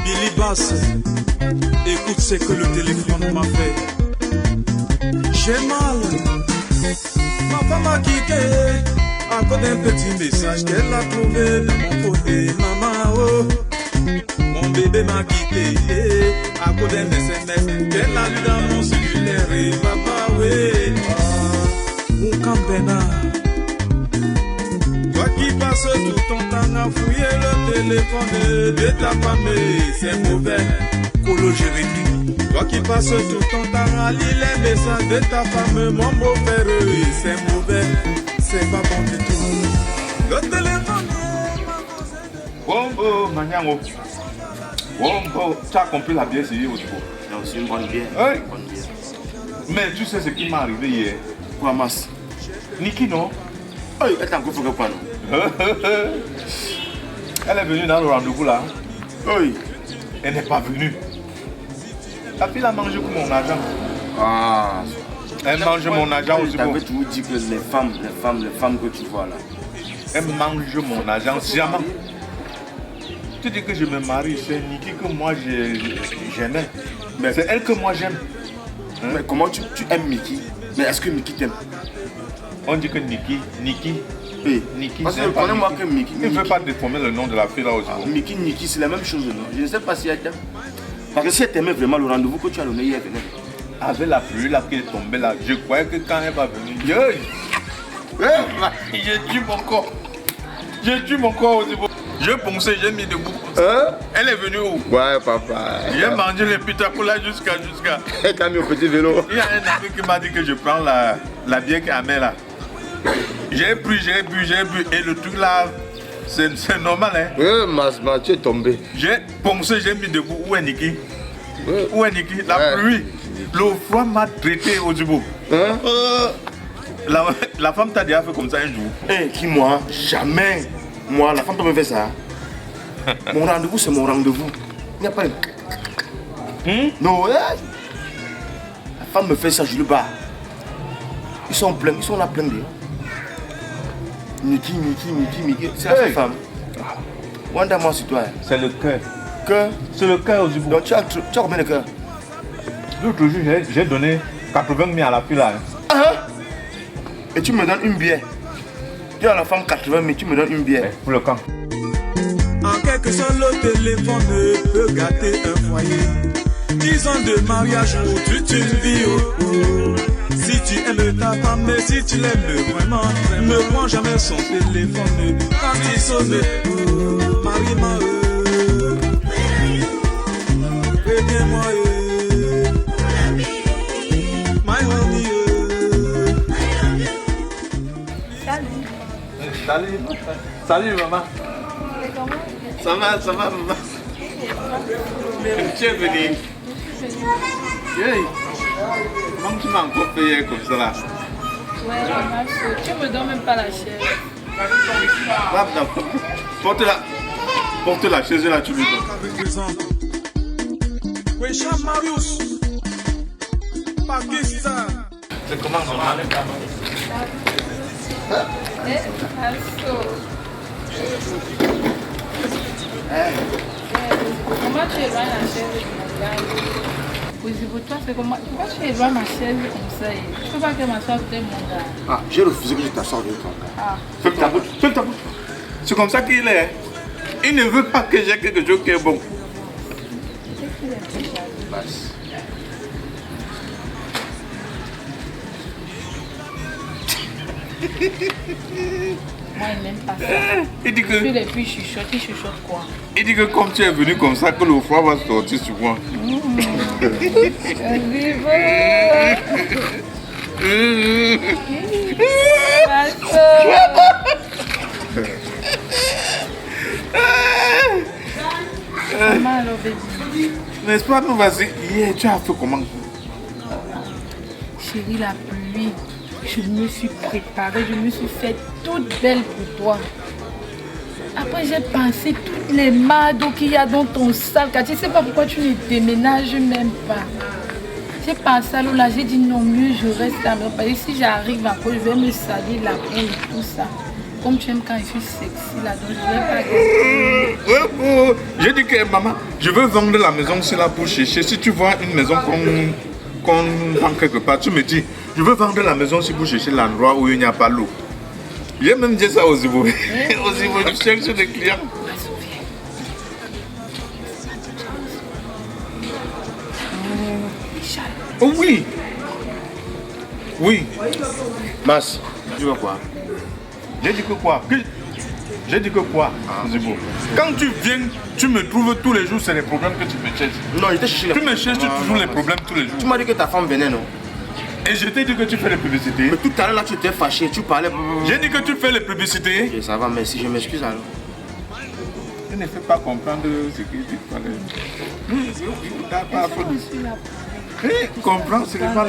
Billy Bass, écoute ce que le téléphone m'a fait. J'ai mal, ma femme m'a quitté à cause d'un petit message qu'elle a trouvé dans mon côté. Maman, oh, mon bébé m'a quitté à cause d'un SMS qu'elle a lu dans mon cellulaire. Et papa, oui, mon campena. Toi qui passes tout ton temps à fouiller le téléphone de ta famille, c'est mauvais. Colo Jérémy. Toi qui passes tout ton temps à lire les messages de ta femme, mon beau-père, c'est mauvais. C'est pas bon du tout. Le téléphone. Wombo, Manyango. Wombo, tu as compris la bière, c'est où tu Non, c'est une bonne bière. Oui. Bonne bière. Mais tu sais ce qui m'est arrivé hier. Quoi, Mas? Niki, non? Oui, elle t'a encore fait quoi, non? Elle est venue dans le rendez-vous là. Oui. Elle n'est pas venue. La fille a mangé pour mon argent. Ah. Elle mange mon argent aussi. Je t'avais toujours dit que les femmes que tu vois là. Elle mange mon argent sciemment. Tu dis que je me marie, c'est Niki que moi j'aimais. Mais c'est elle que moi j'aime. Hein? Mais comment tu aimes Mickey? Mais est-ce que Mickey t'aime? On dit que Niki. Oui. Niki, parce que connais-moi que Mickey. Il ne veut pas déformer le nom de la fille là aussi. Niki, c'est la même chose, non? Je ne sais pas si elle t'aime. Parce que si elle t'aimait vraiment, le rendez-vous que tu as donné hier venait. Avec la pluie là qui est tombée là, je croyais que quand elle va venir, j'ai tué mon corps. J'ai tué mon corps aussi. Je pensais, j'ai mis debout. Hein? Elle est venue où? Ouais, papa. J'ai mangé les pitacolas jusqu'à. Elle t'a mis au petit vélo. Il y a un ami qui m'a dit que je prends la bière qui amène là. J'ai bu. Et le truc là, c'est normal, hein? Oui, Masma, tu es tombé. J'ai pensé, j'ai mis debout. Où est Niki? Oui. Où est Niki? La pluie. Le froid m'a traité au Djibo. Hein? La femme t'a déjà fait comme ça un jour. Eh, qui moi? Jamais. Moi, la femme t'a me fait ça. Mon rendez-vous, c'est mon rendez-vous. Il n'y a pas une. Non, ouais. La femme me fait ça, je le bats. Ils sont là pleins de. Niki. C'est la seule femme. Wanda, moi, c'est toi. C'est le cœur. Cœur? C'est le cœur au Djibo. Donc, tu as combien de cœurs? L'autre jour, j'ai donné 80 000 à la fille là. Ah, et tu me donnes une bière. Tu as la femme 80 000, tu me donnes une bière. Pour le camp. En quelque sorte, le téléphone peut gâter un foyer. 10 ans de mariage ou toute une vie. Si tu aimes ta femme, mais si tu l'aimes vraiment, ne prends jamais son téléphone quand il sonne. Marie-moi, préviens-moi. My honey. Salut maman. Ça va maman. Tu es venu. Comment tu m'as encore payé comme ça là? Ouais, maman, tu me donnes même pas la chaise. Porte la chaise là, tu lui donnes. Wecha Marius. Pakistan. C'est comment maman? Comment tu éloignes la chaise? Toi, c'est comment? Pourquoi tu éloignes ma chaise comme ça? Je ne peux pas que ma soeur t'aime mon gars. Ah, j'ai refusé que je t'assoie avec toi. Ah. Ferme ta bouche. C'est comme ça qu'il est. Il ne veut pas que j'ai quelque chose qui est bon. Qu'est-ce qu'il est déjà? Moi, il n'aime pas ça. Il dit que, Puis les filles chuchotent, ils chuchotent quoi? il dit que comme tu es venu comme ça, que le froid va sortir sur moi. Maman, alors, bébé. N'est-ce pas, nous vas-y. Hier, tu as fait comment? Chérie, la pluie. Je me suis préparée, je me suis faite toute belle pour toi. Après, j'ai pensé toutes les mardeaux qu'il y a dans ton sac. Car tu ne sais pas pourquoi tu ne déménages même pas. J'ai pensé à l'eau là, j'ai dit non, mieux je reste à la maison. Parce que si j'arrive encore, je vais me salir la peau et tout ça. Comme tu aimes quand je suis sexy là, donc je vais pas. J'ai dit que maman, je veux vendre la maison c'est là pour chercher. Si tu vois une maison qu'on vend quelque part, tu me dis, je veux vendre la maison c'est pour chercher l'endroit où il n'y a pas l'eau. J'ai même dit ça aux Ivo. Aux Ivo, je cherche des clients. Oh oui. Oui. Mas, tu veux quoi? J'ai dit que quoi? J'ai dit que quoi, Zibo? Quand tu viens, tu me trouves tous les jours, c'est les problèmes que tu me cherches. Non, il t'a cherché. Tu me cherches toujours les problèmes tous les jours. Tu m'as dit que ta femme venait, non? Et je t'ai dit que tu fais les publicités. Mais tout à l'heure là, tu étais fâché, tu parlais. J'ai dit que tu fais les publicités. Ok, ça va, merci, je m'excuse alors. Je ne fais pas comprendre ce que tu parlais. Comprends seulement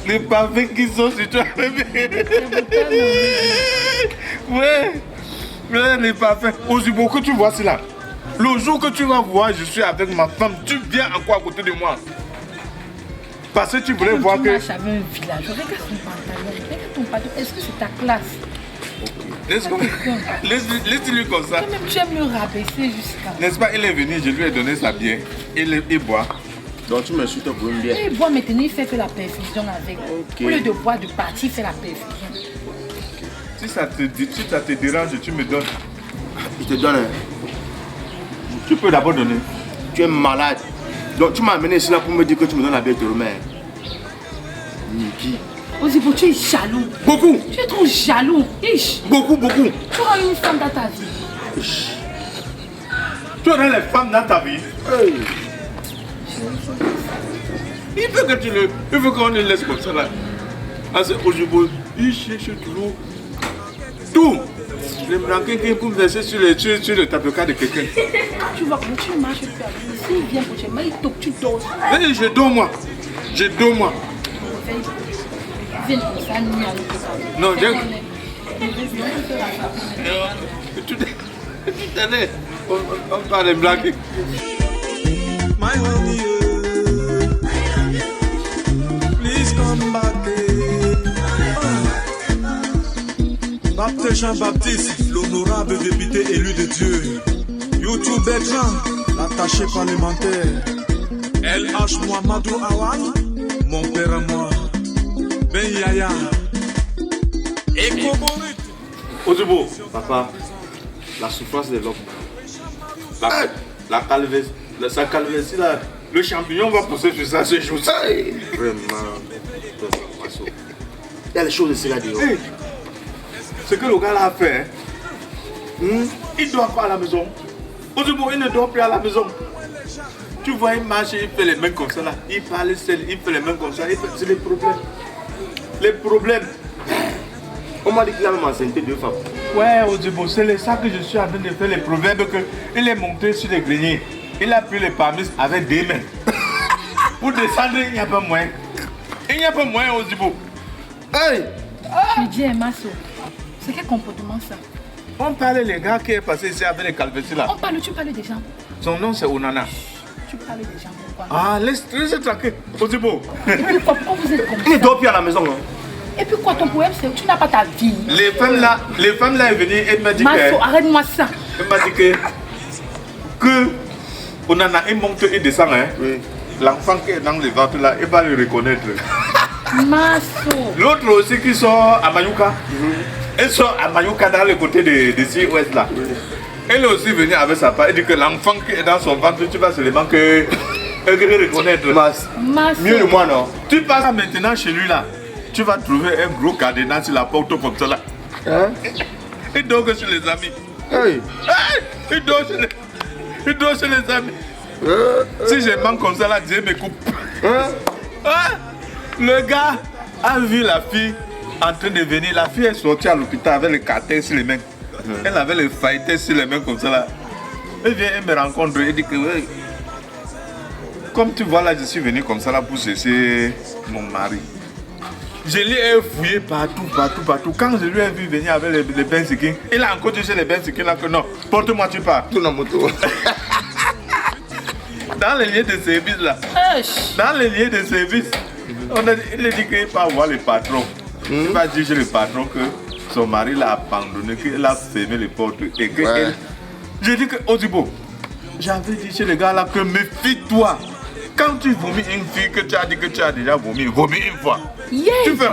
les pavés qui sont sur toi. Ouais, les pavés. Ozibo, que tu vois cela. Le jour que tu vas voir, je suis avec ma femme, tu viens encore à côté de moi. Parce que tu voulais voir que... Tu marches avec un village, regarde son pantalon, regarde ton pantalon, est-ce que c'est ta classe? Laisse-lui comme ça. Toi-même, tu aimes le rabaisser jusqu'à... N'est-ce pas, il est venu, je lui ai donné sa bière. Il boit. Donc tu m'insultes pour une bière. Il boit maintenant, il fait que la perfusion avec. Ok. Au lieu de boire, de partir, il fait la perfusion. Si ça te dérange, tu me donnes. Je te donne. Tu peux d'abord donner. Tu es malade. Donc tu m'as amené ici là pour me dire que tu me donnes la bière de Romain. Niki. Ozibo, tu es jaloux. Beaucoup. Tu es trop jaloux. Ish. Beaucoup. Tu auras une femme dans ta vie. Tu auras les femmes dans ta vie. Hey. Il veut qu'on le laisse comme ça là. Aujourd'hui, il cherche toujours tout. Les blanquins pour me verser sur le tableau de quelqu'un. Tu vois comment tu marches plus avec lui. S'il vient pour chez moi, il toque, tu dors. Hey, je dors moi. Viens comme ça, nuit à l'hôpital. Non, j'ai... Tout à l'heure, on parle de blanquins. My honey, please come back. Baptiste Jean-Baptiste, l'honorable député élu de Dieu. YouTube Bertrand, l'attaché parlementaire. LH Mohamedou Awan, mon père à moi. Ben Yaya. Eko Borit. Ozibo, Papa, la souffrance de l'homme. la calvétie, sa calvétie là, le champignon va pousser sur ça ce jour. Vraiment. Il y a les choses de cela dehors. Hey, ce que le gars là a fait, il ne dort pas à la maison. Ozibo, il ne dort plus à la maison. Tu vois, il marche, il fait les mains comme ça là. Il parle seul, il fait les mains comme ça. C'est les problèmes. Les problèmes. On m'a dit qu'il a même enceinté 2 femmes. Ouais, Ozibo, c'est ça que je suis en train de faire les proverbes qu'il est monté sur les greniers. Il a pris les parmis avec 2 mains. Pour descendre, il n'y a pas moyen. Il n'y a pas moyen, Ozibo. Hey! Tu dis, Masso, c'est quel comportement ça? On parle les gars qui est passé ici avec les calvéties là. Tu parles des gens. Son nom c'est Onana. Tu parles des gens pourquoi? Ah, laisse tranquille. Ozibo. Et puis pourquoi vous êtes comme Il ne ça? dort plus à la maison. Hein. Et puis quoi, ton problème c'est que tu n'as pas ta vie. Les femmes là est venue et m'a dit Masso, arrête-moi ça. elle m'a dit que Onana il monte et descend hein. Oui. L'enfant qui est dans les ventres là, il va le reconnaître. Masso. L'autre aussi qui sort à Mayuka. Elle sort à Mayuka dans le côté de Sud-Ouest là. Elle est aussi venue avec sa part. Elle dit que l'enfant qui est dans son ventre, tu vas seulement que reconnaître. Masso. Mieux de moi, non? Tu passes maintenant chez lui là. Tu vas trouver un gros cadenas sur la porte comme ça là. Hein? Il dort que sur les amis. Hey! Hey! Il dort chez les amis. Si je manque comme ça là, Dieu me coupe. Ah! Le gars a vu la fille en train de venir. La fille est sortie à l'hôpital avec le carter sur les mains. Elle avait le failleté sur les mains comme ça là. Elle vient, elle me rencontre, elle dit que ouais, comme tu vois là, je suis venu comme ça là pour chercher mon mari. Je l'ai fouillé partout. Quand je lui ai vu venir avec les benziquins, il a encore dit chez les benziquins là que non, porte-moi tu pars. Tout dans la moto. Dans les liens de service là. Dans les liens de service, il a dit qu'il va voir le patron. Il va dire chez le patron que son mari l'a abandonné, qu'il a fermé les portes. Et que je dis que Odibo, j'avais dit chez les gars là que méfie-toi. Quand tu vomis une fille que tu as dit que tu as déjà vomi une fois. Tu fais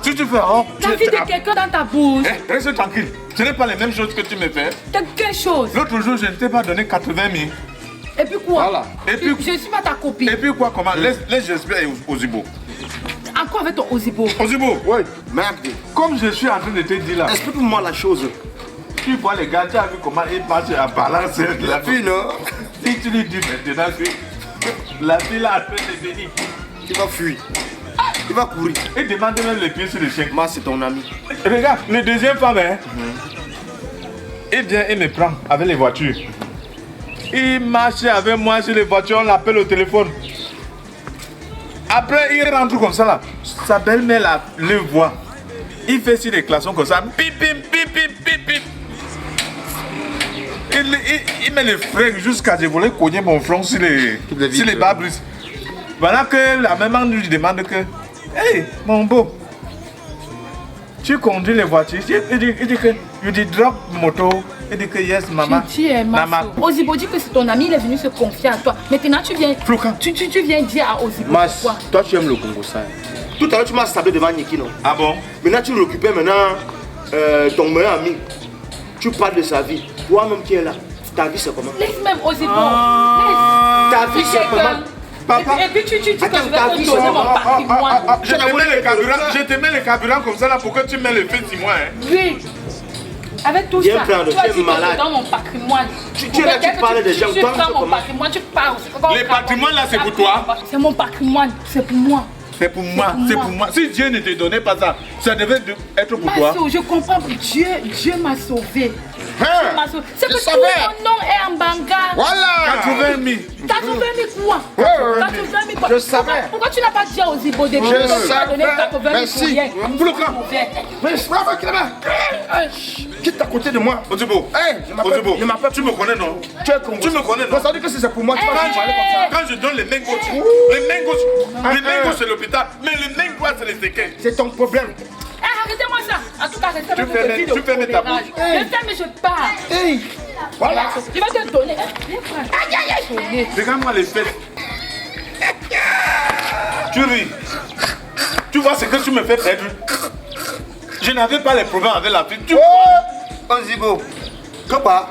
si tu fais la vie de quelqu'un dans ta bouche. Reste tranquille. Ce n'est pas les mêmes choses que tu me fais. Quelque chose. L'autre jour, je ne t'ai pas donné 80 000. Et puis quoi? Voilà. Et puis, je ne suis pas ta copine. Et puis quoi, comment? Laisse j'explique Odibo. Encore avec ton Odibo. Odibo, oui, merde. Comme je suis en train de te dire là. Explique-moi la chose. Tu vois les gars, tu as vu comment ils marchent à balancer la fille, non? Si tu lui dis maintenant que la fille là, elle peut te venir. Il va fuir. Il va courir. Et demande même les pieds sur le chien. Moi, c'est ton ami. Regarde, le deuxième femme, hein. Il vient et me prend avec les voitures. Il marche avec moi sur les voitures, on l'appelle au téléphone. Après, il rentre comme ça là. Sa belle-mère le voit. Il fait sur les klaxons comme ça. Pip, pip, pip, pip, pip, pip. Il met les freins jusqu'à je voulais cogner mon front sur les bas-brises. Voilà que la maman lui demande que hey, mon beau, tu conduis les voitures? Il dit que you did drop moto. Il dit que yes, maman. Tu es maman. Odibo dit que c'est ton ami, il est venu se confier à toi. Maintenant, tu viens dire à Odibo. Mas, toi, tu aimes le Congo, ça. Tout à l'heure, tu m'as sablé devant Niki, non? Ah bon? Maintenant, tu l'occupais ton meilleur ami. Tu parles de sa vie. Toi-même qui es là, ta vie, c'est comment? Laisse même Odibo. Ta vie, c'est comment? Papa. Et puis tu dis que je vais te donner mon patrimoine. Je te mets le carburant comme ça là pour que tu mets le feu sur moi. Oui. Avec tout ça, tu as dit que je donne mon patrimoine. Tu es là, tu parles des gens. Tu prends mon patrimoine, tu parles. Le patrimoine là, c'est pour toi? C'est mon patrimoine, c'est pour moi. C'est pour moi, c'est pour moi. Si Dieu ne te donnait pas ça, ça devait être pour toi. Je comprends que Dieu m'a sauvé. C'est que tout mon nom est en Banga. Voilà. 80 000. 80 000 quoi? 80 000 quoi? Je savais. Pourquoi tu n'as pas dit aux Odibo depuis que tu as donné 80 000 merci. Mais quitte à côté de moi. Odibo, tu me connais non? Tu me connais non? Ça veut dire que c'est pour moi. Quand je donne les mains gauches, les mains gauches c'est l'hôpital, mais les mains droites c'est les séquelles. C'est ton problème. Arrêtez-moi ça. En tout cas, arrêtez-moi tu fais ta bouche. Je fais, mais je pars. Voilà. Je vais te donner. Aïe. Regarde-moi les fesses. Tu ris. Tu vois ce que tu me fais perdre. Je n'avais pas les problèmes avec la fille. Tu vois? Odibo. Que quoi?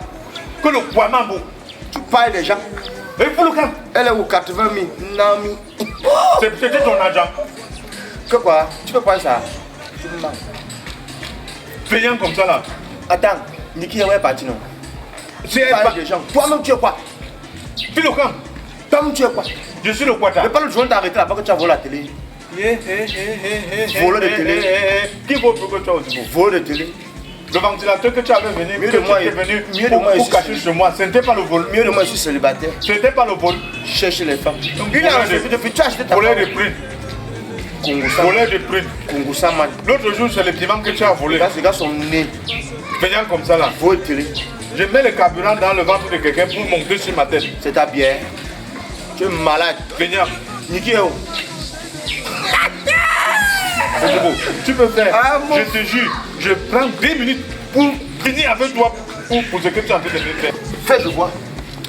Que le poids mambo. Tu parles des gens. Et pour le cas. Elle est où 80 000? Nami. C'était ton argent. Que quoi? Tu peux pas ça? Payant comme ça là. Attends, Niki est parti non? Tu parles des gens. Toi-même tu es quoi? Puis le camp. Toi-même tu es quoi? Je suis le quota. Mais pas le jour d'arrêter là-bas que tu as volé la télé. Volé de télé. Qui vaut plus que toi aussi? Volé de télé. Le ventilateur que tu avais venu, mieux de moi, pour cacher chez moi, ce n'était pas le vol. Mieux de moi, je suis célibataire. Ce n'était pas le vol. Chercher les femmes. Il a depuis tu as acheté ta volé de prix. Volé de prix. Congo Saman. L'autre jour, c'est le piment que tu as volé. Ces gars sont nés. Venant comme ça là. Volé de télé. Je mets le carburant dans le ventre de quelqu'un pour monter sur ma tête. C'est ta bière. Tu es malade. Venant. Niki est où? Tu peux faire, je te jure, je prends 10 minutes pour venir avec toi pour ce que tu es en train de faire. Fais, je vois.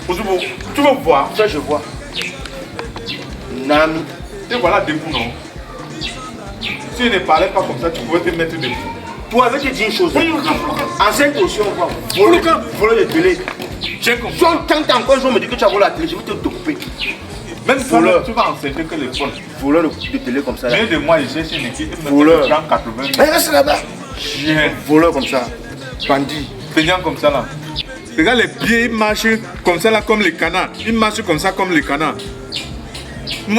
Tu veux voir? Fais, je vois. Nami. Et voilà debout, non? Si je ne parlais pas comme ça, tu pouvais te mettre debout. Toi, je vais te dire une chose. Enceinte aussi, on voit. Voler de télé. J'ai compris. Quand encore, je me dis que tu as volé la télé, je vais te doper. Même voleur, tu vas enseigner que les folles. Voleur de télé comme ça. Viens de moi, je cherche une équipe. Voleur. 80 000. Reste là-bas. Voleur comme ça. Bandit. Peignant comme ça là. Regarde les pieds, ils marchent comme ça là, comme les canards. Ils marchent comme ça, comme les canards.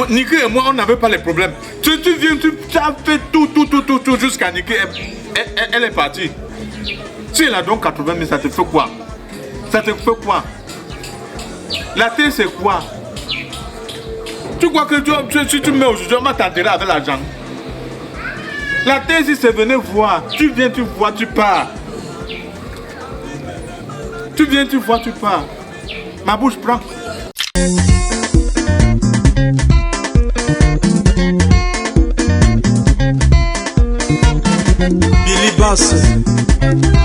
Niki et moi, on n'avait pas les problèmes. Tu viens, tu as fait tout jusqu'à Niki. Elle est partie. Si elle a donc 80 000, ça te fait quoi? Ça te fait quoi? La tête, c'est quoi? Tu crois que si tu mets aujourd'hui, on va t'enterrer avec l'argent? La thèse, si c'est venir voir, tu viens, tu vois, tu pars. Tu viens, tu vois, tu pars. Ma bouche prend. Billy Bass,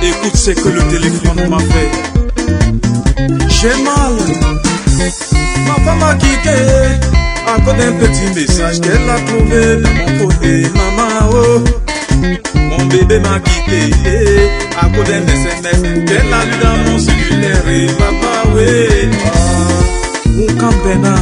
écoute ce que le téléphone m'a fait. J'ai mal, ma femme m'a quitté à cause d'un petit message qu'elle a trouvé dans mon côté. Maman, oh, mon bébé m'a quitté à cause d'un SMS qu'elle a lu dans mon cellulaire. Et papa, oui, mon campena